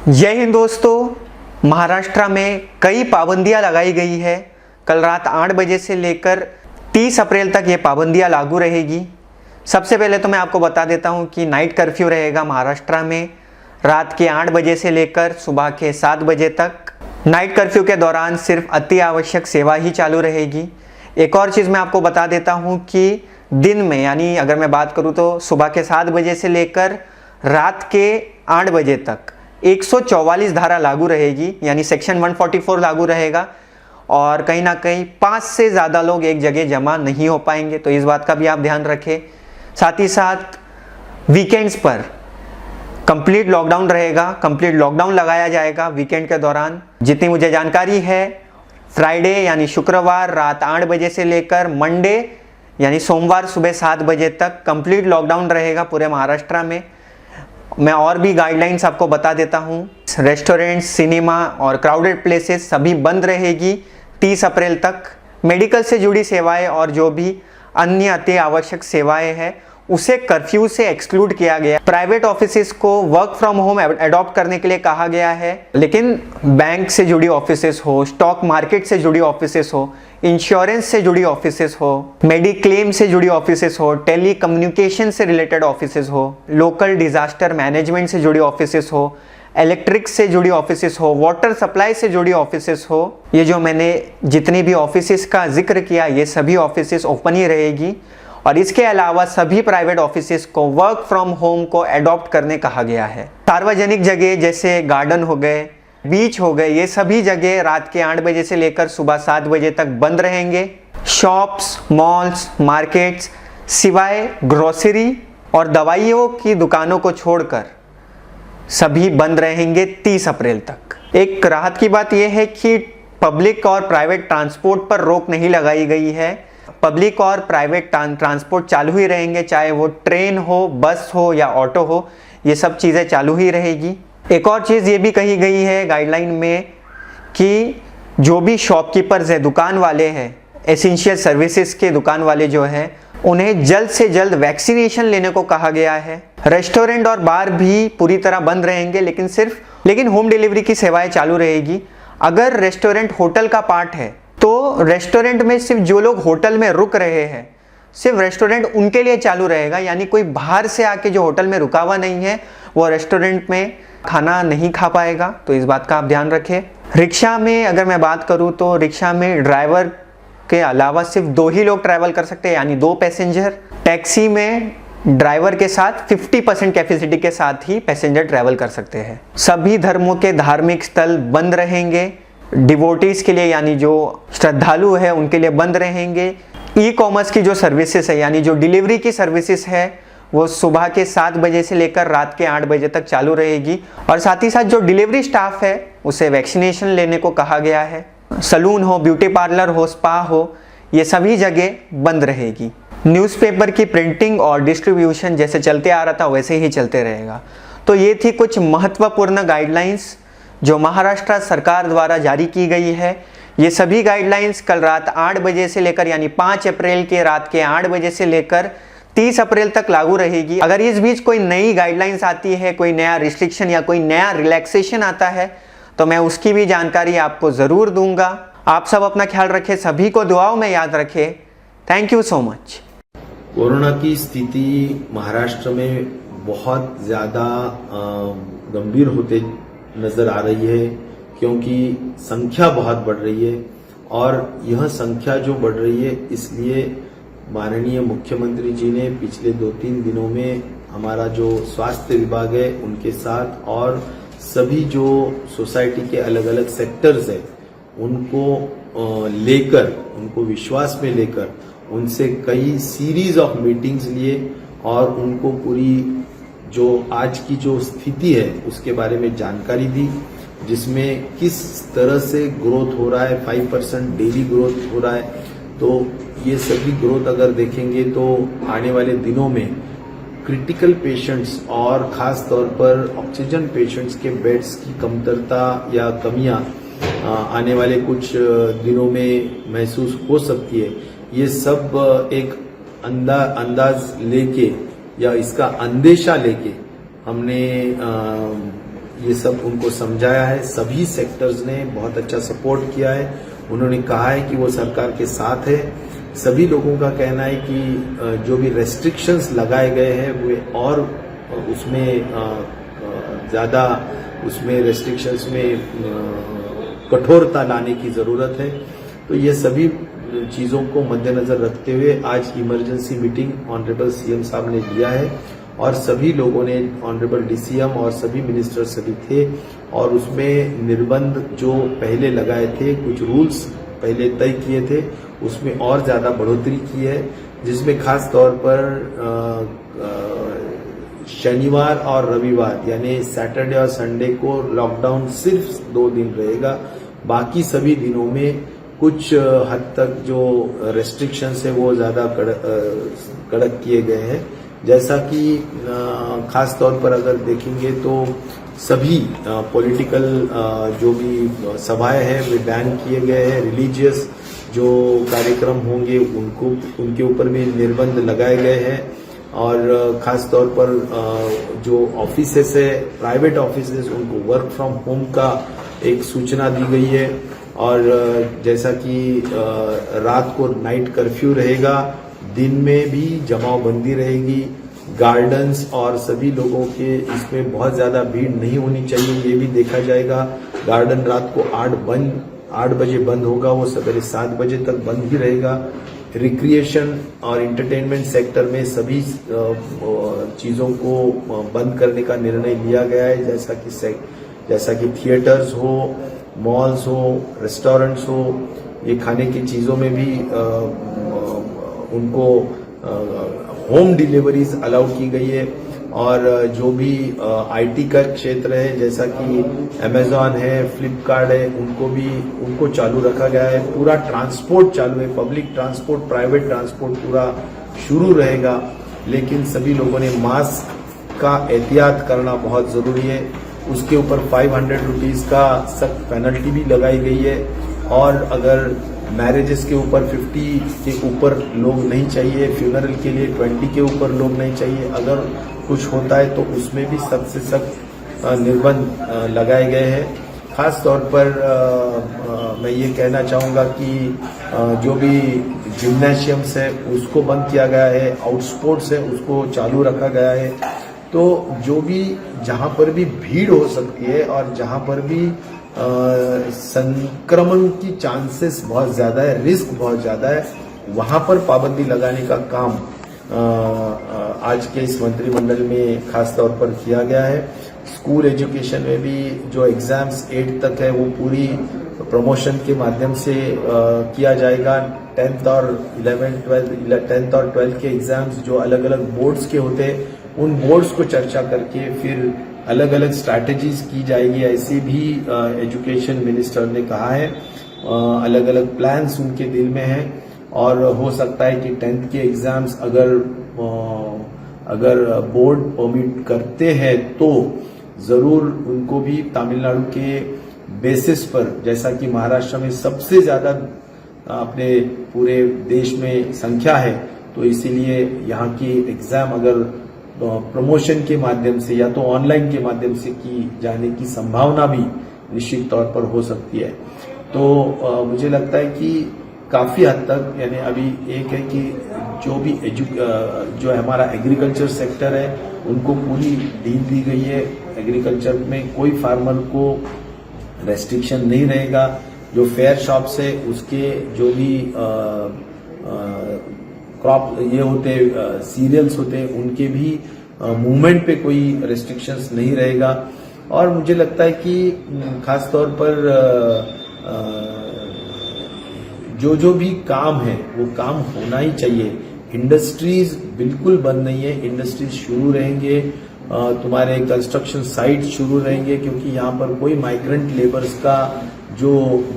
जय हिंद दोस्तों। महाराष्ट्र में कई पाबंदियां लगाई गई है। कल रात 8 बजे से लेकर 30 अप्रैल तक ये पाबंदियां लागू रहेगी। सबसे पहले तो मैं आपको बता देता हूं कि नाइट कर्फ्यू रहेगा महाराष्ट्र में रात के 8 बजे से लेकर सुबह के 7 बजे तक। नाइट कर्फ्यू के दौरान सिर्फ अति आवश्यक सेवा ही चालू रहेगी। एक और चीज़ मैं आपको बता देता हूं कि दिन में यानी अगर मैं बात करूं तो सुबह के 7 बजे से लेकर रात के 8 बजे तक 144 धारा लागू रहेगी, यानी सेक्शन 144 लागू रहेगा और कहीं ना कहीं 5 से ज़्यादा लोग एक जगह जमा नहीं हो पाएंगे, तो इस बात का भी आप ध्यान रखें। साथ ही साथ वीकेंड्स पर कंप्लीट लॉकडाउन रहेगा, कंप्लीट लॉकडाउन लगाया जाएगा वीकेंड के दौरान। जितनी मुझे जानकारी है, फ्राइडे यानी शुक्रवार रात 8 बजे से लेकर मंडे यानी सोमवार सुबह 7 बजे तक कंप्लीट लॉकडाउन रहेगा पूरे महाराष्ट्र में। मैं और भी गाइडलाइंस आपको बता देता हूँ। रेस्टोरेंट्स, सिनेमा और क्राउडेड प्लेसेस सभी बंद रहेगी 30 अप्रैल तक। मेडिकल से जुड़ी सेवाएं और जो भी अन्य अति आवश्यक सेवाएं हैं उसे कर्फ्यू से एक्सक्लूड किया गया। प्राइवेट ऑफिसेस को वर्क फ्रॉम होम अडॉप्ट करने के लिए कहा गया है, लेकिन बैंक से जुड़ी ऑफिसेस हो, स्टॉक मार्केट से जुड़ी ऑफिसेस हो, इंश्योरेंस से जुड़ी ऑफिसेस हो, मेडिक्लेम से जुड़ी ऑफिसेस हो, टेली कम्युनिकेशन से रिलेटेड ऑफिसेस हो, लोकल डिजास्टर मैनेजमेंट से जुड़ी ऑफिसेस हो, इलेक्ट्रिक से जुड़ी ऑफिसेस हो, वाटर सप्लाई से जुड़ी ऑफिसेस हो, ये जो मैंने जितनी भी ऑफिसेस का जिक्र किया ये सभी ऑफिसेस ओपन ही रहेगी। और इसके अलावा सभी प्राइवेट ऑफिसेस को वर्क फ्रॉम होम को अडॉप्ट करने कहा गया है। सार्वजनिक जगह जैसे गार्डन हो गए, बीच हो गए, ये सभी जगह रात के 8 बजे से लेकर सुबह 7 बजे तक बंद रहेंगे। शॉप्स, मॉल्स, मार्केट्स सिवाय ग्रोसरी और दवाइयों की दुकानों को छोड़कर सभी बंद रहेंगे 30 अप्रैल तक। एक राहत की बात यह है कि पब्लिक और प्राइवेट ट्रांसपोर्ट पर रोक नहीं लगाई गई है। पब्लिक और प्राइवेट ट्रांसपोर्ट चालू ही रहेंगे, चाहे वो ट्रेन हो, बस हो या ऑटो हो, ये सब चीज़ें चालू ही रहेगी। एक और चीज़ ये भी कही गई है गाइडलाइन में कि जो भी शॉपकीपर्स हैं, दुकान वाले हैं, एसेंशियल सर्विसेज के दुकान वाले जो हैं, उन्हें जल्द से जल्द वैक्सीनेशन लेने को कहा गया है। रेस्टोरेंट और बार भी पूरी तरह बंद रहेंगे, लेकिन होम डिलीवरी की सेवाएं चालू रहेगी। अगर रेस्टोरेंट होटल का पार्ट है तो रेस्टोरेंट में सिर्फ जो लोग होटल में रुक रहे हैं सिर्फ रेस्टोरेंट उनके लिए चालू रहेगा, यानी कोई बाहर से आके जो होटल में रुका हुआ नहीं है वो रेस्टोरेंट में खाना नहीं खा पाएगा, तो इस बात का आप ध्यान रखें। रिक्शा में अगर मैं बात करूं तो रिक्शा में ड्राइवर के अलावा सिर्फ 2 ही लोग ट्रैवल कर सकते हैं, यानी 2 पैसेंजर। टैक्सी में ड्राइवर के साथ 50% कैपेसिटी के साथ ही पैसेंजर ट्रैवल कर सकते हैं। सभी धर्मों के धार्मिक स्थल बंद रहेंगे, डिवोटीज के लिए यानी जो श्रद्धालु है उनके लिए बंद रहेंगे। ई कॉमर्स की जो सर्विसेज है यानी जो डिलीवरी की सर्विसेज है वो सुबह के 7 बजे से लेकर रात के 8 बजे तक चालू रहेगी। और साथ ही साथ जो डिलीवरी स्टाफ है उसे वैक्सीनेशन लेने को कहा गया है। सलून हो, ब्यूटी पार्लर हो, स्पा हो, ये सभी जगह बंद रहेगी। न्यूज़पेपर की प्रिंटिंग और डिस्ट्रीब्यूशन जैसे चलते आ रहा था वैसे ही चलते रहेगा। तो ये थी कुछ महत्वपूर्ण गाइडलाइंस जो महाराष्ट्र सरकार द्वारा जारी की गई है। ये सभी गाइडलाइंस कल रात 8 बजे से लेकर यानी 5 अप्रैल के रात के 8 बजे से लेकर 30 अप्रैल तक लागू रहेगी। अगर इस बीच कोई नई गाइडलाइंस आती है, कोई नया रिस्ट्रिक्शन या कोई नया रिलैक्सेशन आता है तो मैं उसकी भी जानकारी आपको ज़रूर दूंगा। आप सब अपना ख्याल रखें, सभी को दुआओं में याद रखें। Thank you so much. Corona की स्थिति महाराष्ट्र में बहुत ज़्यादा गंभीर होते नजर आ रही है, क्योंकि संख्या बहुत बढ़ रही है और यह संख्या जो बढ़ रही है इसलिए माननीय मुख्यमंत्री जी ने पिछले 2-3 दिनों में हमारा जो स्वास्थ्य विभाग है उनके साथ और सभी जो सोसाइटी के अलग अलग सेक्टर्स है उनको लेकर, उनको विश्वास में लेकर उनसे कई सीरीज ऑफ मीटिंग्स लिए और उनको पूरी जो आज की जो स्थिति है उसके बारे में जानकारी दी, जिसमें किस तरह से ग्रोथ हो रहा है। 5% डेली ग्रोथ हो रहा है, तो ये सभी ग्रोथ अगर देखेंगे तो आने वाले दिनों में क्रिटिकल पेशेंट्स और खास तौर पर ऑक्सीजन पेशेंट्स के बेड्स की कमतरता या कमियां आने वाले कुछ दिनों में महसूस हो सकती है। ये सब एक अंदाज लेके या इसका अंदेशा लेके हमने ये सब उनको समझाया है। सभी सेक्टर्स ने बहुत अच्छा सपोर्ट किया है। उन्होंने कहा है कि वो सरकार के साथ है। सभी लोगों का कहना है कि जो भी रेस्ट्रिक्शंस लगाए गए हैं वे और उसमें ज़्यादा उसमें रेस्ट्रिक्शंस में कठोरता लाने की ज़रूरत है। तो ये सभी चीज़ों को मद्देनज़र रखते हुए आज इमरजेंसी मीटिंग ऑनरेबल सीएम साहब ने लिया है और सभी लोगों ने, ऑनरेबल डीसीएम और सभी मिनिस्टर सभी थे, और उसमें निर्बंध जो पहले लगाए थे, कुछ रूल्स पहले तय किए थे, उसमें और ज़्यादा बढ़ोतरी की है, जिसमें खास तौर पर शनिवार और रविवार यानी सैटरडे और संडे को लॉकडाउन सिर्फ 2 दिन रहेगा। बाकी सभी दिनों में कुछ हद तक जो रेस्ट्रिक्शंस है वो ज़्यादा कड़क किए गए हैं। जैसा कि खास तौर पर अगर देखेंगे तो सभी पॉलिटिकल जो भी सभाएं हैं वे बैन किए गए हैं। रिलीजियस जो कार्यक्रम होंगे उनके ऊपर भी निर्बंध लगाए गए हैं। और खास तौर पर जो ऑफिसेस है, प्राइवेट ऑफिसेस, उनको वर्क फ्रॉम होम का एक सूचना दी गई है। और जैसा कि रात को नाइट कर्फ्यू रहेगा, दिन में भी जमावबंदी रहेगी। गार्डन्स और सभी लोगों के इसमें बहुत ज़्यादा भीड़ नहीं होनी चाहिए, ये भी देखा जाएगा। गार्डन रात को 8 बजे बंद होगा, वो सवेरे 7 बजे तक बंद ही रहेगा। रिक्रिएशन और इंटरटेनमेंट सेक्टर में सभी चीज़ों को बंद करने का निर्णय लिया गया है, जैसा कि थिएटर्स हो, मॉल्स हो, रेस्टोरेंट्स हो। ये खाने की चीज़ों में भी उनको होम डिलीवरीज अलाउ की गई है। और जो भी आईटी का क्षेत्र है, जैसा कि अमेजॉन है, फ्लिपकार्ट है, उनको चालू रखा गया है। पूरा ट्रांसपोर्ट चालू है, पब्लिक ट्रांसपोर्ट, प्राइवेट ट्रांसपोर्ट पूरा शुरू रहेगा। लेकिन सभी लोगों ने मास्क का एहतियात करना बहुत ज़रूरी है। उसके ऊपर 500 रुपीज़ का सख्त पेनल्टी भी लगाई गई है। और अगर मैरिजेस के ऊपर 50 के ऊपर लोग नहीं चाहिए, फ्यूनरल के लिए 20 के ऊपर लोग नहीं चाहिए। अगर कुछ होता है तो उसमें भी सख्त से सख्त निर्बंध लगाए गए हैं। खास तौर पर मैं ये कहना चाहूँगा कि जो भी जिम्नेशियम्स है उसको बंद किया गया है, आउटस्पोर्ट्स है उसको चालू रखा गया है। तो जो भी जहाँ पर भी भीड़ हो सकती है और जहाँ पर भी संक्रमण की चांसेस बहुत ज़्यादा है, रिस्क बहुत ज़्यादा है, वहाँ पर पाबंदी लगाने का काम आज के इस मंत्रिमंडल में खास तौर पर किया गया है। स्कूल एजुकेशन में भी जो एग्ज़ाम्स 8 तक है वो पूरी प्रमोशन के माध्यम से किया जाएगा। 10th और 12th के एग्ज़ाम्स जो अलग अलग बोर्ड्स के होते हैं, उन बोर्ड्स को चर्चा करके फिर अलग अलग स्ट्रैटेजीज की जाएगी, ऐसी भी एजुकेशन मिनिस्टर ने कहा है। अलग अलग प्लान्स उनके दिल में हैं। और हो सकता है कि 10th के एग्ज़ाम्स अगर बोर्ड परमिट करते हैं तो ज़रूर उनको भी तमिलनाडु के बेसिस पर, जैसा कि महाराष्ट्र में सबसे ज़्यादा अपने पूरे देश में संख्या है, तो इसीलिए यहाँ की एग्ज़ाम अगर प्रमोशन के माध्यम से या तो ऑनलाइन के माध्यम से की जाने की संभावना भी निश्चित तौर पर हो सकती है। तो मुझे लगता है कि काफ़ी हद तक, यानी अभी एक है कि जो भी जो हमारा एग्रीकल्चर सेक्टर है उनको पूरी ढील दी गई है। एग्रीकल्चर में कोई फार्मर को रेस्ट्रिक्शन नहीं रहेगा। जो फेयर शॉप्स है उसके जो भी क्रॉप ये होते सीरियल्स होते हैं उनके भी मूवमेंट पे कोई रेस्ट्रिक्शंस नहीं रहेगा। और मुझे लगता है कि खास तौर पर जो भी काम है वो काम होना ही चाहिए। इंडस्ट्रीज बिल्कुल बंद नहीं है, इंडस्ट्रीज शुरू रहेंगे, तुम्हारे कंस्ट्रक्शन साइट शुरू रहेंगे, क्योंकि यहाँ पर कोई माइग्रेंट लेबर्स का जो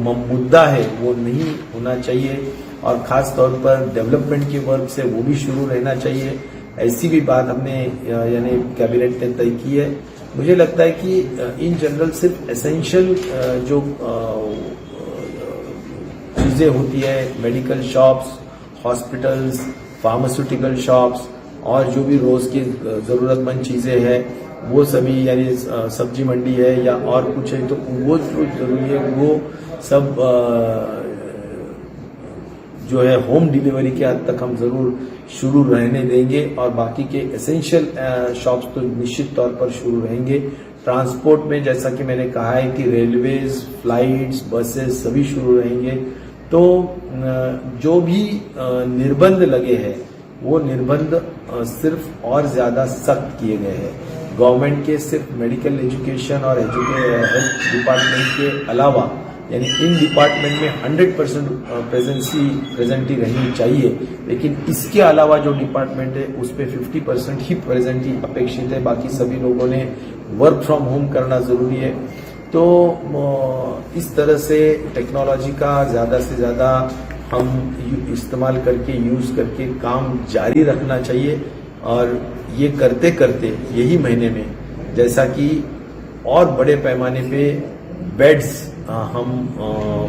मुद्दा है वो नहीं होना चाहिए। और खास तौर पर डेवलपमेंट के वर्क से वो भी शुरू रहना चाहिए। ऐसी भी बात हमने यानी कैबिनेट ने तय की है। मुझे लगता है कि इन जनरल सिर्फ एसेंशियल जो चीज़ें होती है, medical shops, hospitals, pharmaceutical shops और जो भी रोज़ की ज़रूरतमंद चीज़ें हैं वो सभी यानी सब्जी मंडी है या और कुछ है, तो वो जो जरूरी है वो सब जो है होम डिलीवरी के हद तक हम जरूर शुरू रहने देंगे, और बाकी के एसेंशियल शॉप्स तो निश्चित तौर पर शुरू रहेंगे। ट्रांसपोर्ट में जैसा कि मैंने कहा है कि रेलवेज, फ्लाइट्स, बसेस सभी शुरू रहेंगे। तो जो भी निर्बंध लगे हैं वो निर्बंध सिर्फ और ज्यादा सख्त किए गए हैं। गवर्नमेंट के सिर्फ मेडिकल एजुकेशन और हेल्थ डिपार्टमेंट के अलावा यानी इन डिपार्टमेंट में 100% प्रेजेंटी रहनी चाहिए, लेकिन इसके अलावा जो डिपार्टमेंट है उस पर 50% ही प्रेजेंटी अपेक्षित है। बाकी सभी लोगों ने वर्क फ्रॉम होम करना जरूरी है। तो इस तरह से टेक्नोलॉजी का ज्यादा से ज्यादा हम इस्तेमाल करके यूज करके काम जारी रखना चाहिए, और ये करते करते यही महीने में जैसा कि और बड़े पैमाने पे बेड्स हम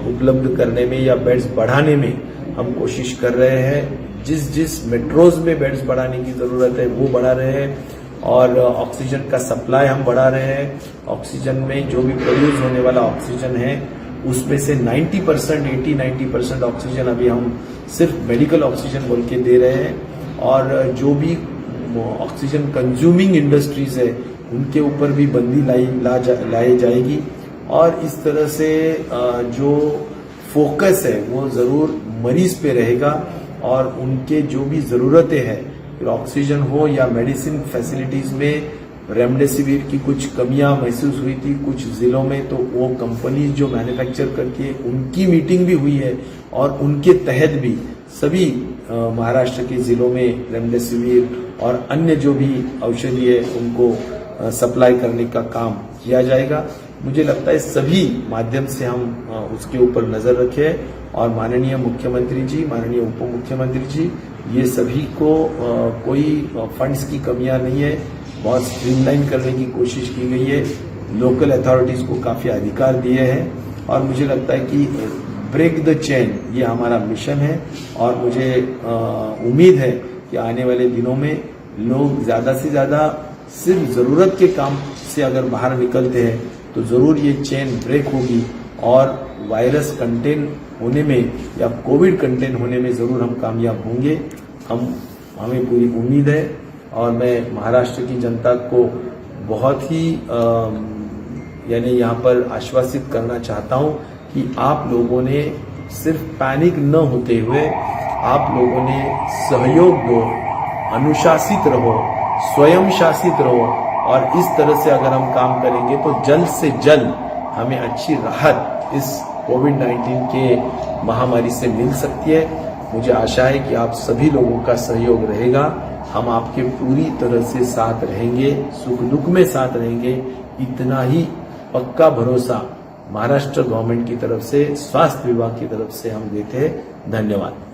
उपलब्ध करने में या बेड्स बढ़ाने में हम कोशिश कर रहे हैं। जिस मेट्रोज में बेड्स बढ़ाने की जरूरत है वो बढ़ा रहे हैं, और ऑक्सीजन का सप्लाई हम बढ़ा रहे हैं। ऑक्सीजन में जो भी प्रोड्यूस होने वाला ऑक्सीजन है उसमें से 90%, 80-90% ऑक्सीजन अभी हम सिर्फ मेडिकल ऑक्सीजन बोल के दे रहे हैं, और जो भी ऑक्सीजन कंज्यूमिंग इंडस्ट्रीज है उनके ऊपर भी बंदी लाई जाएगी। और इस तरह से जो फोकस है वो जरूर मरीज पे रहेगा, और उनके जो भी जरूरतें हैं, फिर ऑक्सीजन हो या मेडिसिन फैसिलिटीज में रेमडेसिविर की कुछ कमियां महसूस हुई थी कुछ जिलों में, तो वो कंपनीज जो मैन्युफैक्चर करके उनकी मीटिंग भी हुई है, और उनके तहत भी सभी महाराष्ट्र के जिलों में रेमडेसिविर और अन्य जो भी औषधि है उनको सप्लाई करने का काम किया जाएगा। मुझे लगता है सभी माध्यम से हम उसके ऊपर नजर रखें, और माननीय मुख्यमंत्री जी, माननीय उप मुख्यमंत्री जी, ये सभी को कोई फंड्स की कमियां नहीं है। बहुत स्ट्रीमलाइन करने की कोशिश की गई है, लोकल अथॉरिटीज को काफी अधिकार दिए हैं, और मुझे लगता है कि ब्रेक द चेन ये हमारा मिशन है। और मुझे उम्मीद है कि आने वाले दिनों में लोग ज्यादा से ज्यादा सिर्फ जरूरत के काम से अगर बाहर निकलते हैं तो जरूर ये चेन ब्रेक होगी, और वायरस कंटेन होने में या कोविड कंटेन होने में जरूर हम कामयाब होंगे। हमें पूरी उम्मीद है, और मैं महाराष्ट्र की जनता को बहुत ही यानी यहाँ पर आश्वासित करना चाहता हूँ कि आप लोगों ने सिर्फ पैनिक न होते हुए आप लोगों ने सहयोग दो, अनुशासित रहो, स्वयं शासित रहो, और इस तरह से अगर हम काम करेंगे तो जल्द से जल्द हमें अच्छी राहत इस कोविड-19 के महामारी से मिल सकती है। मुझे आशा है कि आप सभी लोगों का सहयोग रहेगा, हम आपके पूरी तरह से साथ रहेंगे, सुख दुख में साथ रहेंगे, इतना ही पक्का भरोसा महाराष्ट्र गवर्नमेंट की तरफ से, स्वास्थ्य विभाग की तरफ से हम देते हैं। धन्यवाद।